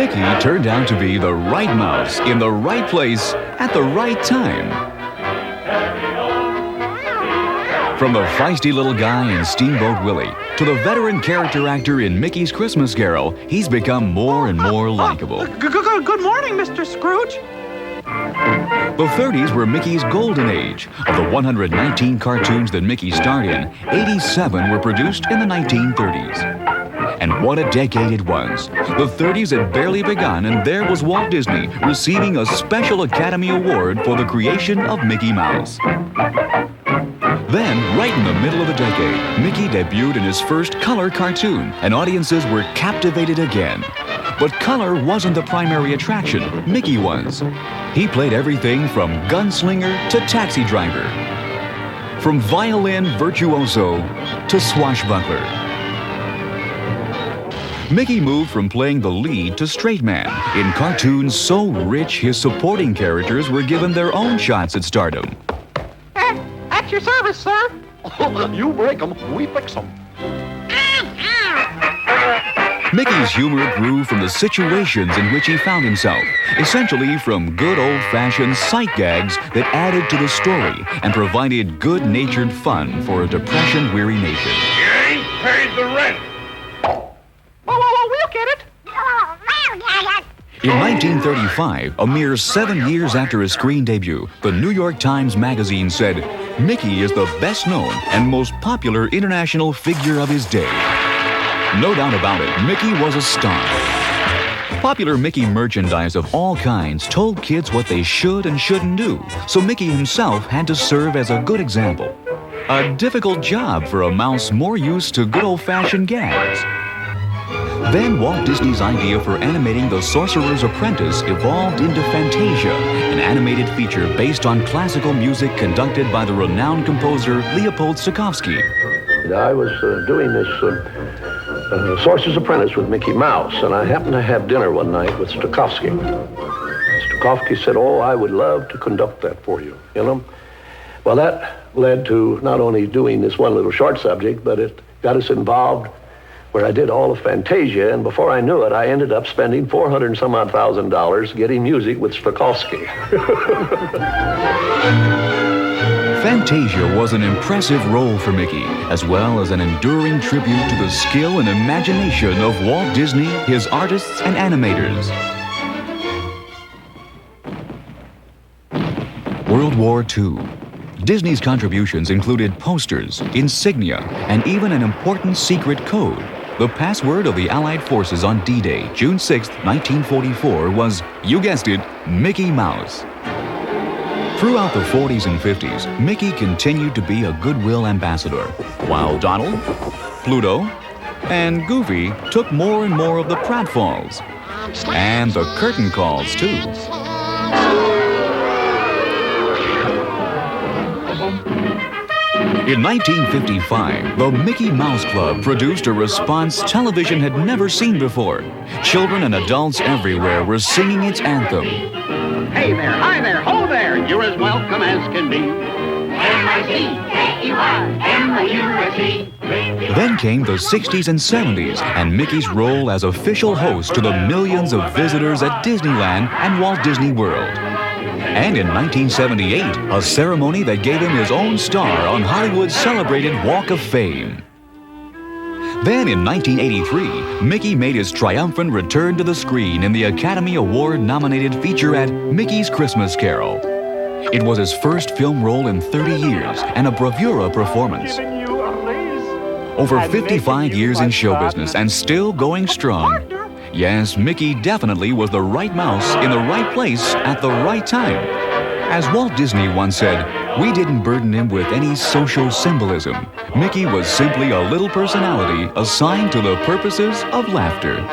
Mickey turned out to be the right mouse in the right place at the right time. From the feisty little guy in Steamboat Willie to the veteran character actor in Mickey's Christmas Carol, he's become more and more likable. Good morning, Mr. Scrooge. The 30s were Mickey's golden age. Of the 119 cartoons that Mickey starred in, 87 were produced in the 1930s. And what a decade it was. The 30s had barely begun, and there was Walt Disney receiving a special Academy Award for the creation of Mickey Mouse. Then, right in the middle of the decade, Mickey debuted in his first color cartoon, and audiences were captivated again. But color wasn't the primary attraction. Mickey was. He played everything from gunslinger to taxi driver, from violin virtuoso to swashbuckler. Mickey moved from playing the lead to straight man in cartoons so rich his supporting characters were given their own shots at stardom. At your service, sir. You break 'em, we fix 'em. Mickey's humor grew from the situations in which he found himself, essentially from good old-fashioned sight gags that added to the story and provided good-natured fun for a depression-weary nation. You ain't paid the rent. We'll get it. In 1935, a mere 7 years after his screen debut, the New York Times Magazine said, "Mickey is the best-known and most popular international figure of his day." No doubt about it, Mickey was a star. Popular Mickey merchandise of all kinds told kids what they should and shouldn't do, so Mickey himself had to serve as a good example. A difficult job for a mouse more used to good old-fashioned gags. Then Walt Disney's idea for animating The Sorcerer's Apprentice evolved into Fantasia, an animated feature based on classical music conducted by the renowned composer Leopold Stokowski. I was doing this Sorcerer's Apprentice with Mickey Mouse, and I happened to have dinner one night with Stokowski. Stokowski said, "Oh, I would love to conduct that for you," you know? Well, that led to not only doing this one little short subject, but it got us involved where I did all of Fantasia, and before I knew it, I ended up spending $400 and some odd thousand getting music with Stokowski. Fantasia was an impressive role for Mickey, as well as an enduring tribute to the skill and imagination of Walt Disney, his artists, and animators. World War II. Disney's contributions included posters, insignia, and even an important secret code. The password of the Allied forces on D-Day, June 6, 1944, was, you guessed it, Mickey Mouse. Throughout the 40s and 50s, Mickey continued to be a goodwill ambassador, while Donald, Pluto, and Goofy took more and more of the pratfalls. And the curtain calls, too. In 1955, the Mickey Mouse Club produced a response television had never seen before. Children and adults everywhere were singing its anthem. Hey there, hi there, ho there, you're as welcome as can be. M-I-C-K-E-Y-M-O-U-S-E. Then came the 60s and 70s, and Mickey's role as official host to the millions of visitors at Disneyland and Walt Disney World. And in 1978, a ceremony that gave him his own star on Hollywood's celebrated Walk of Fame. Then in 1983, Mickey made his triumphant return to the screen in the Academy Award-nominated featurette Mickey's Christmas Carol. It was his first film role in 30 years and a bravura performance. Over 55 years in show business and still going strong. Yes, Mickey definitely was the right mouse in the right place at the right time. As Walt Disney once said, we didn't burden him with any social symbolism. Mickey was simply a little personality assigned to the purposes of laughter.